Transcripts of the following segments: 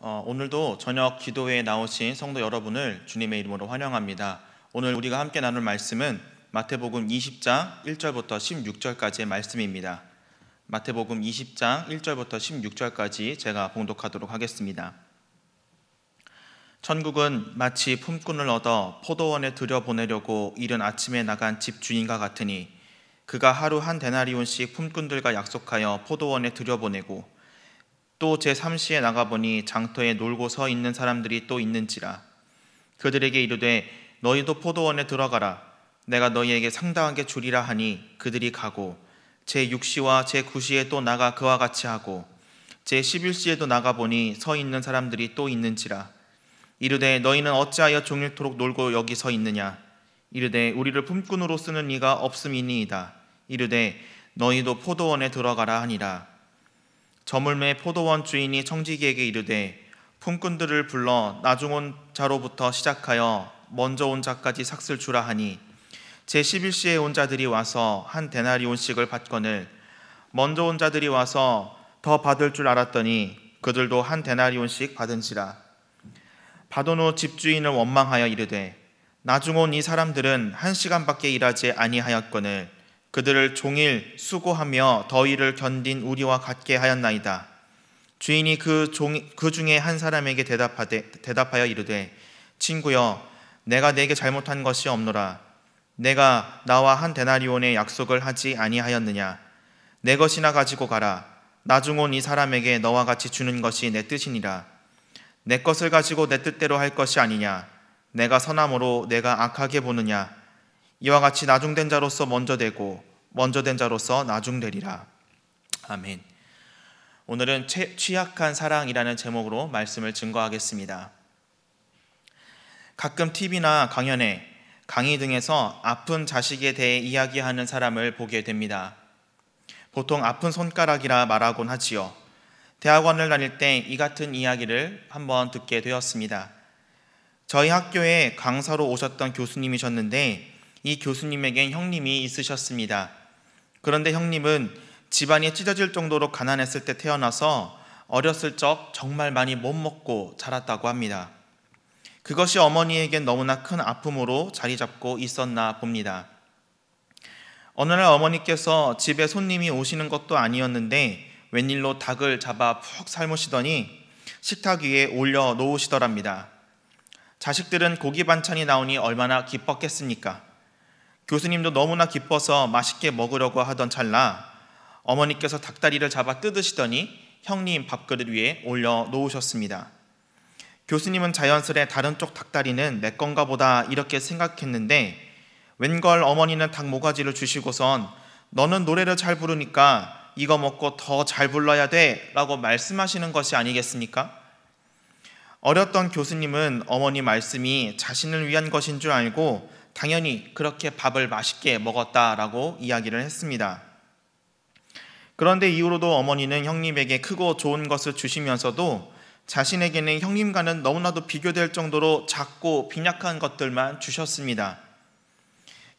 오늘도 저녁 기도회에 나오신 성도 여러분을 주님의 이름으로 환영합니다. 오늘 우리가 함께 나눌 말씀은 마태복음 20장 1절부터 16절까지의 말씀입니다. 마태복음 20장 1절부터 16절까지 제가 봉독하도록 하겠습니다. 천국은 마치 품꾼을 얻어 포도원에 들여보내려고 이른 아침에 나간 집주인과 같으니 그가 하루 한 데나리온씩 품꾼들과 약속하여 포도원에 들여보내고 또 제3시에 나가보니 장터에 놀고 서 있는 사람들이 또 있는지라. 그들에게 이르되 너희도 포도원에 들어가라. 내가 너희에게 상당하게 주리라 하니 그들이 가고 제6시와 제9시에 또 나가 그와 같이 하고 제11시에도 나가보니 서 있는 사람들이 또 있는지라. 이르되 너희는 어찌하여 종일토록 놀고 여기 서 있느냐. 이르되 우리를 품꾼으로 쓰는 이가 없음이니이다. 이르되 너희도 포도원에 들어가라 하니라. 저물매 포도원 주인이 청지기에게 이르되 품꾼들을 불러 나중 온 자로부터 시작하여 먼저 온 자까지 삭슬 주라 하니 제11시에 온 자들이 와서 한 데나리온씩을 받거늘 먼저 온 자들이 와서 더 받을 줄 알았더니 그들도 한 데나리온씩 받은지라. 받은 후 집주인을 원망하여 이르되 나중 온 이 사람들은 1시간밖에 일하지 아니하였거늘 그들을 종일 수고하며 더위를 견딘 우리와 같게 하였나이다. 주인이 그 중에 한 사람에게 대답하여 이르되 친구여 내가 네게 잘못한 것이 없노라. 내가 나와 한 데나리온의 약속을 하지 아니하였느냐. 내 것이나 가지고 가라. 나중 온 이 사람에게 너와 같이 주는 것이 내 뜻이니라. 내 것을 가지고 내 뜻대로 할 것이 아니냐. 내가 선함으로 내가 악하게 보느냐. 이와 같이 나중된 자로서 먼저 되고 먼저 된 자로서 나중되리라. 아멘. 오늘은 취약한 사랑이라는 제목으로 말씀을 증거하겠습니다. 가끔 TV나 강연회, 강의 등에서 아픈 자식에 대해 이야기하는 사람을 보게 됩니다. 보통 아픈 손가락이라 말하곤 하지요. 대학원을 다닐 때 이 같은 이야기를 한번 듣게 되었습니다. 저희 학교에 강사로 오셨던 교수님이셨는데 이 교수님에겐 형님이 있으셨습니다. 그런데 형님은 집안이 찢어질 정도로 가난했을 때 태어나서 어렸을 적 정말 많이 못 먹고 자랐다고 합니다. 그것이 어머니에겐 너무나 큰 아픔으로 자리 잡고 있었나 봅니다. 어느 날 어머니께서 집에 손님이 오시는 것도 아니었는데 웬일로 닭을 잡아 푹 삶으시더니 식탁 위에 올려 놓으시더랍니다. 자식들은 고기 반찬이 나오니 얼마나 기뻤겠습니까? 교수님도 너무나 기뻐서 맛있게 먹으려고 하던 찰나 어머니께서 닭다리를 잡아 뜯으시더니 형님 밥그릇 위에 올려 놓으셨습니다. 교수님은 자연스레 다른 쪽 닭다리는 내 건가 보다 이렇게 생각했는데 웬걸 어머니는 닭 모가지를 주시고선 너는 노래를 잘 부르니까 이거 먹고 더 잘 불러야 돼 라고 말씀하시는 것이 아니겠습니까? 어렸던 교수님은 어머니 말씀이 자신을 위한 것인 줄 알고 당연히 그렇게 밥을 맛있게 먹었다라고 이야기를 했습니다. 그런데 이후로도 어머니는 형님에게 크고 좋은 것을 주시면서도 자신에게는 형님과는 너무나도 비교될 정도로 작고 빈약한 것들만 주셨습니다.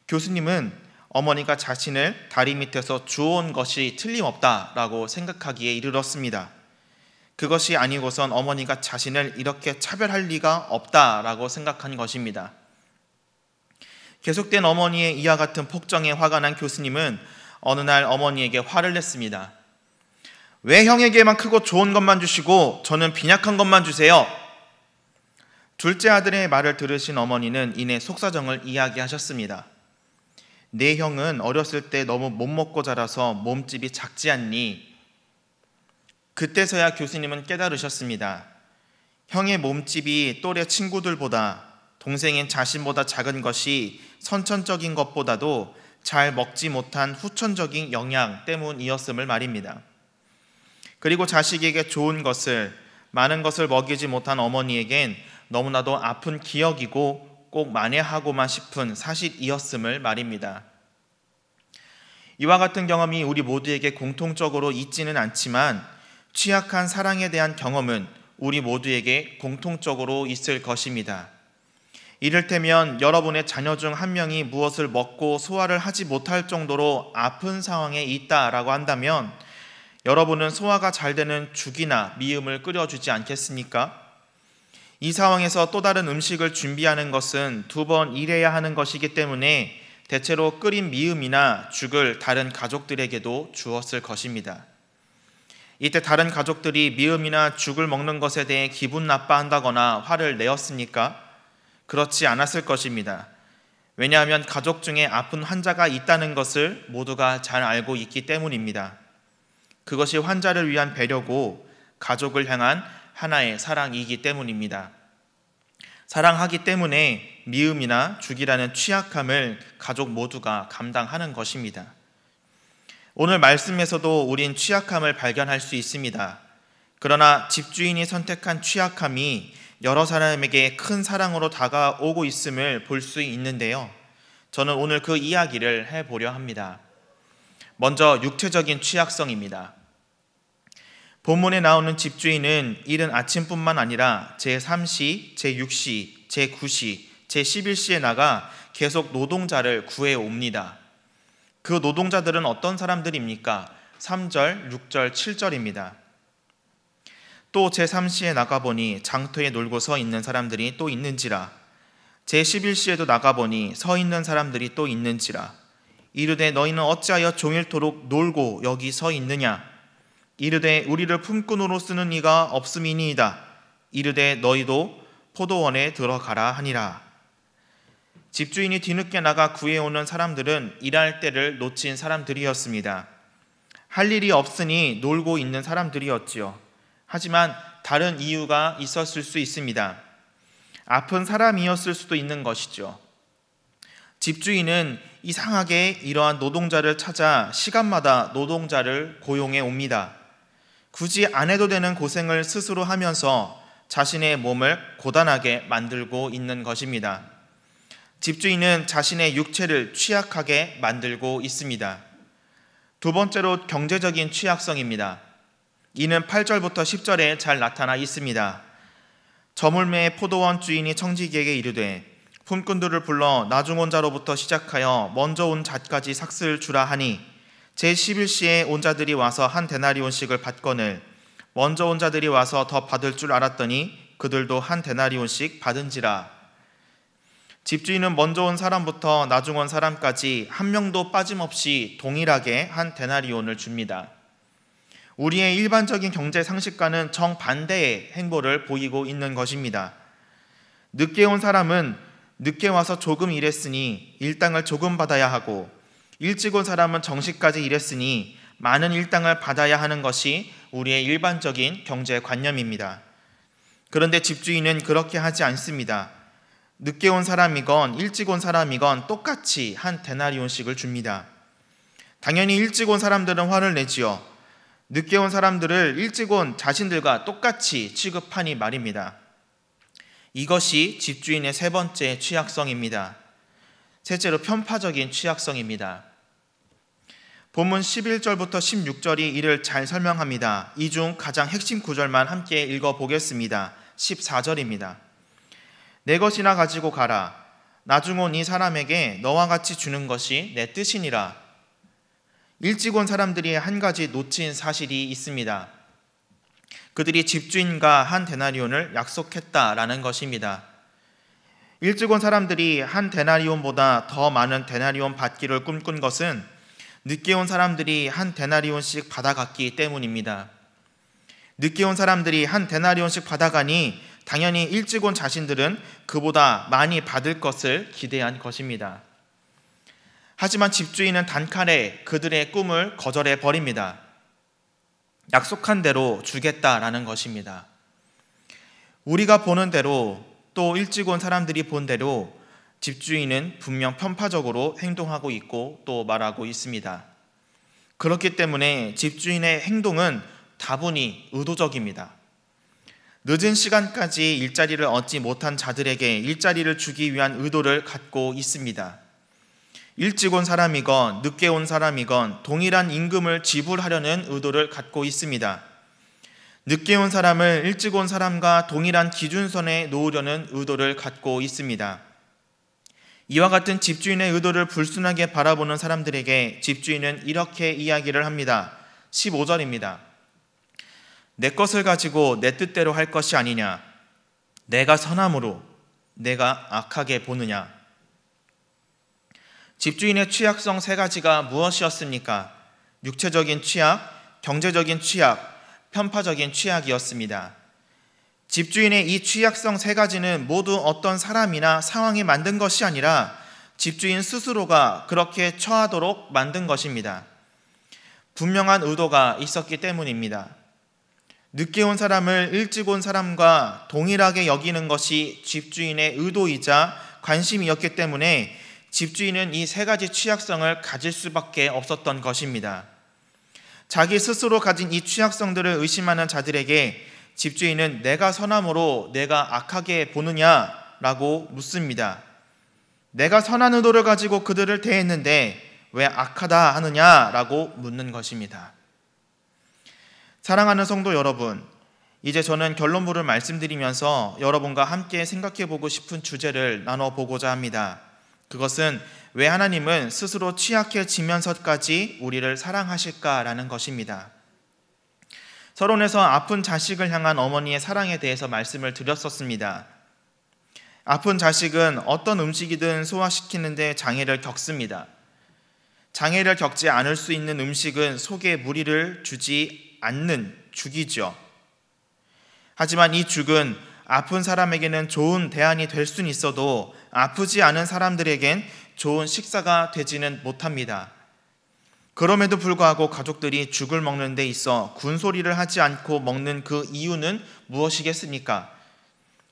교수님은 어머니가 자신을 다리 밑에서 주워온 것이 틀림없다라고 생각하기에 이르렀습니다. 그것이 아니고선 어머니가 자신을 이렇게 차별할 리가 없다라고 생각한 것입니다. 계속된 어머니의 이와 같은 폭정에 화가 난 교수님은 어느 날 어머니에게 화를 냈습니다. 왜 형에게만 크고 좋은 것만 주시고 저는 빈약한 것만 주세요? 둘째 아들의 말을 들으신 어머니는 이내 속사정을 이야기하셨습니다. 내 형은 어렸을 때 너무 못 먹고 자라서 몸집이 작지 않니? 그때서야 교수님은 깨달으셨습니다. 형의 몸집이 또래 친구들보다 동생인 자신보다 작은 것이 선천적인 것보다도 잘 먹지 못한 후천적인 영향 때문이었음을 말입니다. 그리고 자식에게 좋은 것을, 많은 것을 먹이지 못한 어머니에겐 너무나도 아픈 기억이고 꼭 만회하고만 싶은 사실이었음을 말입니다. 이와 같은 경험이 우리 모두에게 공통적으로 있지는 않지만 취약한 사랑에 대한 경험은 우리 모두에게 공통적으로 있을 것입니다. 이를테면 여러분의 자녀 중 한 명이 무엇을 먹고 소화를 하지 못할 정도로 아픈 상황에 있다라고 한다면 여러분은 소화가 잘 되는 죽이나 미음을 끓여주지 않겠습니까? 이 상황에서 또 다른 음식을 준비하는 것은 2번 일해야 하는 것이기 때문에 대체로 끓인 미음이나 죽을 다른 가족들에게도 주었을 것입니다. 이때 다른 가족들이 미음이나 죽을 먹는 것에 대해 기분 나빠한다거나 화를 내었습니까? 그렇지 않았을 것입니다. 왜냐하면 가족 중에 아픈 환자가 있다는 것을 모두가 잘 알고 있기 때문입니다. 그것이 환자를 위한 배려고 가족을 향한 하나의 사랑이기 때문입니다. 사랑하기 때문에 미움이나 죽이라는 취약함을 가족 모두가 감당하는 것입니다. 오늘 말씀에서도 우린 취약함을 발견할 수 있습니다. 그러나 집주인이 선택한 취약함이 여러 사람에게 큰 사랑으로 다가오고 있음을 볼 수 있는데요. 저는 오늘 그 이야기를 해보려 합니다. 먼저 육체적인 취약성입니다. 본문에 나오는 집주인은 이른 아침뿐만 아니라 제3시, 제6시, 제9시, 제11시에 나가 계속 노동자를 구해옵니다. 그 노동자들은 어떤 사람들입니까? 3절, 6절, 7절입니다. 또 제3시에 나가보니 장터에 놀고 서 있는 사람들이 또 있는지라. 제11시에도 나가보니 서 있는 사람들이 또 있는지라. 이르되 너희는 어찌하여 종일토록 놀고 여기 서 있느냐? 이르되 우리를 품꾼으로 쓰는 이가 없음이니이다. 이르되 너희도 포도원에 들어가라 하니라. 집주인이 뒤늦게 나가 구해오는 사람들은 일할 때를 놓친 사람들이었습니다. 할 일이 없으니 놀고 있는 사람들이었지요. 하지만 다른 이유가 있었을 수 있습니다. 아픈 사람이었을 수도 있는 것이죠. 집주인은 이상하게 이러한 노동자를 찾아 시간마다 노동자를 고용해 옵니다. 굳이 안 해도 되는 고생을 스스로 하면서 자신의 몸을 고단하게 만들고 있는 것입니다. 집주인은 자신의 육체를 취약하게 만들고 있습니다. 두 번째로 경제적인 취약성입니다. 이는 8절부터 10절에 잘 나타나 있습니다. 저물매의 포도원 주인이 청지기에게 이르되 품꾼들을 불러 나중 온 자로부터 시작하여 먼저 온 자까지 삭슬 주라 하니 제11시에 온 자들이 와서 한 데나리온씩을 받거늘 먼저 온 자들이 와서 더 받을 줄 알았더니 그들도 한 데나리온씩 받은지라. 집주인은 먼저 온 사람부터 나중 온 사람까지 한 명도 빠짐없이 동일하게 한 데나리온을 줍니다. 우리의 일반적인 경제 상식과는 정반대의 행보를 보이고 있는 것입니다. 늦게 온 사람은 늦게 와서 조금 일했으니 일당을 조금 받아야 하고, 일찍 온 사람은 정시까지 일했으니 많은 일당을 받아야 하는 것이 우리의 일반적인 경제관념입니다. 그런데 집주인은 그렇게 하지 않습니다. 늦게 온 사람이건 일찍 온 사람이건 똑같이 한 데나리온씩을 줍니다. 당연히 일찍 온 사람들은 화를 내지요. 늦게 온 사람들을 일찍 온 자신들과 똑같이 취급하니 말입니다. 이것이 집주인의 세 번째 취약성입니다. 셋째로 편파적인 취약성입니다. 본문 11절부터 16절이 이를 잘 설명합니다. 이 중 가장 핵심 구절만 함께 읽어보겠습니다. 14절입니다. 내 것이나 가지고 가라. 나중 온 이 사람에게 너와 같이 주는 것이 내 뜻이니라. 일찍 온 사람들이 한 가지 놓친 사실이 있습니다. 그들이 집주인과 한 데나리온을 약속했다라는 것입니다. 일찍 온 사람들이 한 데나리온보다 더 많은 데나리온 받기를 꿈꾼 것은 늦게 온 사람들이 한 데나리온씩 받아갔기 때문입니다. 늦게 온 사람들이 한 데나리온씩 받아가니 당연히 일찍 온 자신들은 그보다 많이 받을 것을 기대한 것입니다. 하지만 집주인은 단칼에 그들의 꿈을 거절해 버립니다. 약속한 대로 주겠다라는 것입니다. 우리가 보는 대로 또 일찍 온 사람들이 본 대로 집주인은 분명 편파적으로 행동하고 있고 또 말하고 있습니다. 그렇기 때문에 집주인의 행동은 다분히 의도적입니다. 늦은 시간까지 일자리를 얻지 못한 자들에게 일자리를 주기 위한 의도를 갖고 있습니다. 일찍 온 사람이건 늦게 온 사람이건 동일한 임금을 지불하려는 의도를 갖고 있습니다. 늦게 온 사람을 일찍 온 사람과 동일한 기준선에 놓으려는 의도를 갖고 있습니다. 이와 같은 집주인의 의도를 불순하게 바라보는 사람들에게 집주인은 이렇게 이야기를 합니다. 15절입니다. 내 것을 가지고 내 뜻대로 할 것이 아니냐? 내가 선함으로 내가 악하게 보느냐? 집주인의 취약성 세 가지가 무엇이었습니까? 육체적인 취약, 경제적인 취약, 편파적인 취약이었습니다. 집주인의 이 취약성 세 가지는 모두 어떤 사람이나 상황이 만든 것이 아니라 집주인 스스로가 그렇게 처하도록 만든 것입니다. 분명한 의도가 있었기 때문입니다. 늦게 온 사람을 일찍 온 사람과 동일하게 여기는 것이 집주인의 의도이자 관심이었기 때문에 집주인은 이 세 가지 취약성을 가질 수밖에 없었던 것입니다. 자기 스스로 가진 이 취약성들을 의심하는 자들에게 집주인은 내가 선함으로 내가 악하게 보느냐라고 묻습니다. 내가 선한 의도를 가지고 그들을 대했는데 왜 악하다 하느냐라고 묻는 것입니다. 사랑하는 성도 여러분, 이제 저는 결론부를 말씀드리면서 여러분과 함께 생각해 보고 싶은 주제를 나눠보고자 합니다. 그것은 왜 하나님은 스스로 취약해지면서까지 우리를 사랑하실까라는 것입니다. 서론에서 아픈 자식을 향한 어머니의 사랑에 대해서 말씀을 드렸었습니다. 아픈 자식은 어떤 음식이든 소화시키는데 장애를 겪습니다. 장애를 겪지 않을 수 있는 음식은 속에 무리를 주지 않는 죽이죠. 하지만 이 죽은 아픈 사람에게는 좋은 대안이 될 수는 있어도 아프지 않은 사람들에겐 좋은 식사가 되지는 못합니다. 그럼에도 불구하고 가족들이 죽을 먹는 데 있어 군소리를 하지 않고 먹는 그 이유는 무엇이겠습니까?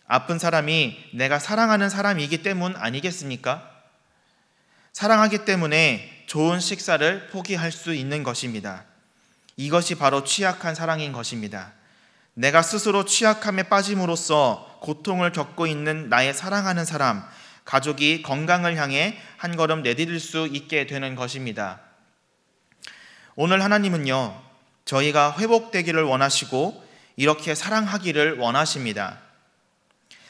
아픈 사람이 내가 사랑하는 사람이기 때문 아니겠습니까? 사랑하기 때문에 좋은 식사를 포기할 수 있는 것입니다. 이것이 바로 취약한 사랑인 것입니다. 내가 스스로 취약함에 빠짐으로써 고통을 겪고 있는 나의 사랑하는 사람, 가족이 건강을 향해 한 걸음 내디딜 수 있게 되는 것입니다. 오늘 하나님은요, 저희가 회복되기를 원하시고 이렇게 사랑하기를 원하십니다.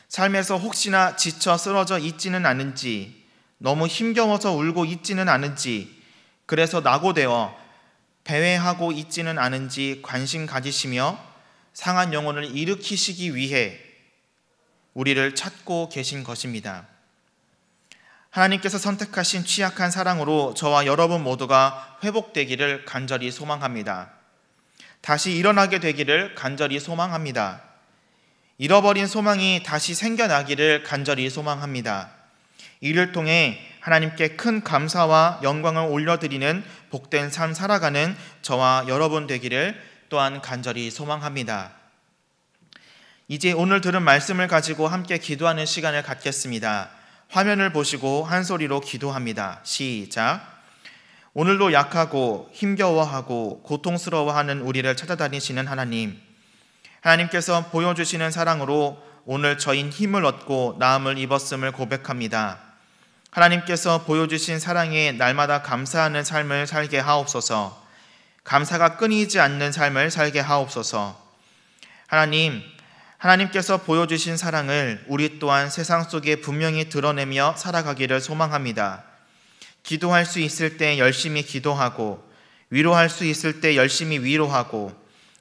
삶에서 혹시나 지쳐 쓰러져 있지는 않은지, 너무 힘겨워서 울고 있지는 않은지, 그래서 낙오되어 배회하고 있지는 않은지 관심 가지시며 상한 영혼을 일으키시기 위해 우리를 찾고 계신 것입니다. 하나님께서 선택하신 취약한 사랑으로 저와 여러분 모두가 회복되기를 간절히 소망합니다. 다시 일어나게 되기를 간절히 소망합니다. 잃어버린 소망이 다시 생겨나기를 간절히 소망합니다. 이를 통해 하나님께 큰 감사와 영광을 올려드리는 복된 삶 살아가는 저와 여러분 되기를 또한 간절히 소망합니다. 이제 오늘 들은 말씀을 가지고 함께 기도하는 시간을 갖겠습니다. 화면을 보시고 한 소리로 기도합니다. 시작. 오늘도 약하고 힘겨워하고 고통스러워하는 우리를 찾아다니시는 하나님, 하나님께서 보여주시는 사랑으로 오늘 저희는 힘을 얻고 나음을 입었음을 고백합니다. 하나님께서 보여주신 사랑에 날마다 감사하는 삶을 살게 하옵소서. 감사가 끊이지 않는 삶을 살게 하옵소서. 하나님께서 보여주신 사랑을 우리 또한 세상 속에 분명히 드러내며 살아가기를 소망합니다. 기도할 수 있을 때 열심히 기도하고, 위로할 수 있을 때 열심히 위로하고,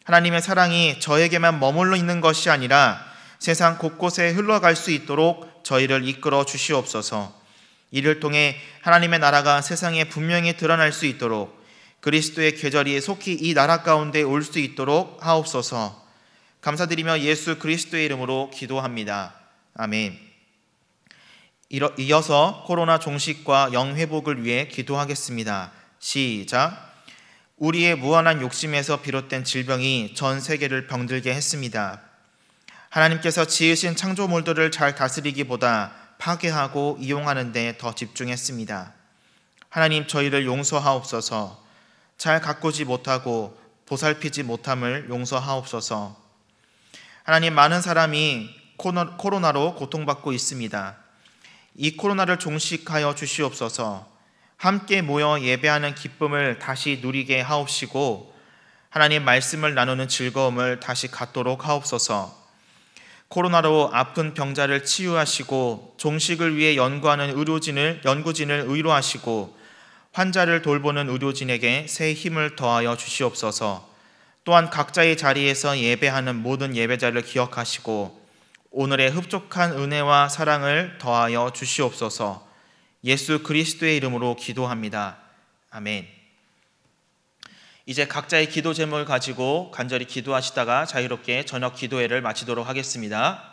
하나님의 사랑이 저에게만 머물러 있는 것이 아니라 세상 곳곳에 흘러갈 수 있도록 저희를 이끌어 주시옵소서. 이를 통해 하나님의 나라가 세상에 분명히 드러날 수 있도록, 그리스도의 계절이 속히 이 나라 가운데 올 수 있도록 하옵소서. 감사드리며 예수 그리스도의 이름으로 기도합니다. 아멘. 이어서 코로나 종식과 영회복을 위해 기도하겠습니다. 시작. 우리의 무한한 욕심에서 비롯된 질병이 전 세계를 병들게 했습니다. 하나님께서 지으신 창조물들을 잘 다스리기보다 파괴하고 이용하는 데 더 집중했습니다. 하나님, 저희를 용서하옵소서. 잘 가꾸지 못하고 보살피지 못함을 용서하옵소서. 하나님, 많은 사람이 코로나로 고통받고 있습니다. 이 코로나를 종식하여 주시옵소서. 함께 모여 예배하는 기쁨을 다시 누리게 하옵시고, 하나님 말씀을 나누는 즐거움을 다시 갖도록 하옵소서. 코로나로 아픈 병자를 치유하시고 종식을 위해 연구하는 연구진을 의로하시고 환자를 돌보는 의료진에게 새 힘을 더하여 주시옵소서. 또한 각자의 자리에서 예배하는 모든 예배자를 기억하시고 오늘의 흡족한 은혜와 사랑을 더하여 주시옵소서. 예수 그리스도의 이름으로 기도합니다. 아멘. 이제 각자의 기도 제목을 가지고 간절히 기도하시다가 자유롭게 저녁 기도회를 마치도록 하겠습니다.